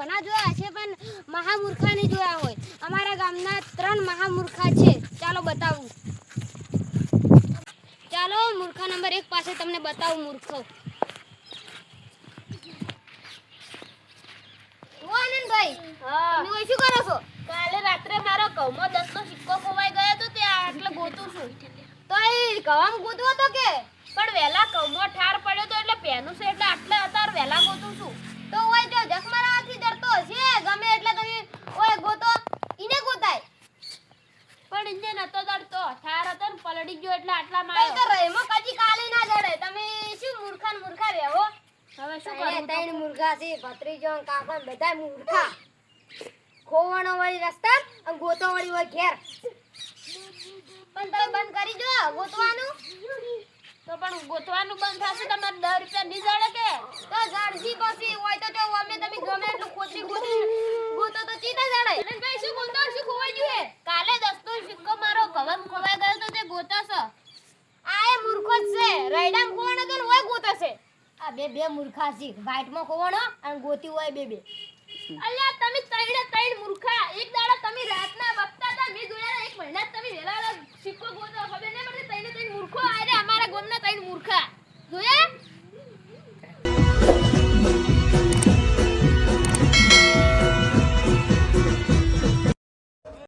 ઘણા જોયા છે પણ મહામૂર્ખા નહીં જોયા હોય. અમારા ગામના 3 મહામૂર્ખા છે. ચાલો બતાવું. ચાલો મૂર્ખા નંબર 1 પાસે તમને બતાવું મૂર્ખો. ઓ આનંદભાઈ, હા, તમે શું કરો છો? કાલે રાત્રે મારો ઘઉંમાં 10 નો સિક્કો ખોવાઈ ગયો તો ત્યાં એટલે ગોતું છું. તો એ ગવામ ગોતવો તો કે પણ વહેલા ઘઉંમાં ઠાર પડ્યો તો એટલે પહેનું છે એટલે આટલે અત્યારે વહેલા ગોતું છું. તો ઓય જો જખમારાથી ડરતો હશે ગમે એટલે તમે ઓય ગોતો ઈને ગોતાય. પણ ઇન્જે નતો ડરતો, ઠાર હતો ને પલડી ગયો એટલે આટલામાં તો આવ્યો. રહીમો કજી કાલે ના જડે. તમે શું મૂર્ખા ને મૂર્ખા રહેવો? હવે શું ત્રણે કરું? ત્રણ મૂર્ખા છે, ભત્રીજો ને કાકો ને બધા મૂર્ખા. ખોવાણો વાળી રસ્તા અને ગોતો વાળી હોય ઘેર. પણ તમે બંધ કરી જો ગોતવાનું. તો પણ ગોતવાનું બંધ થશે તમારે 10 રૂપિયા નહીં જડે કે? તો ઝાડજી પછી હોય તો જો અમે તમે ગમે એટલું ખોતરી ખોતરી ગોતો તો ચીતા જડે. ભાઈ શું બોલતો શું ખોવાઈ ગયું હે? કાલે 10 નો સિક્કો મારો ઘઉંમાં ખોવાઈ ગયો તો તે ગોતો છે. આ એ મૂર્ખો જ છે. રૈડામ ખોવાણો તો ને હોય ગોતો છે. આ બે મૂર્ખા છે. વાઈટમાં ખોવાણો અને ગોતી હોય બે. અલ્યા તમે ત્રણ મૂર્ખા. એક દાડા તમે રાતના બકતા હતા, મેં જોયા એક મહિના તમે વેલા સિક્કો ગોતો. ખબર નહીં પડતી ત્રણ મૂર્ખો આરે અમારા ગામના 3 મૂર્ખા જોયા.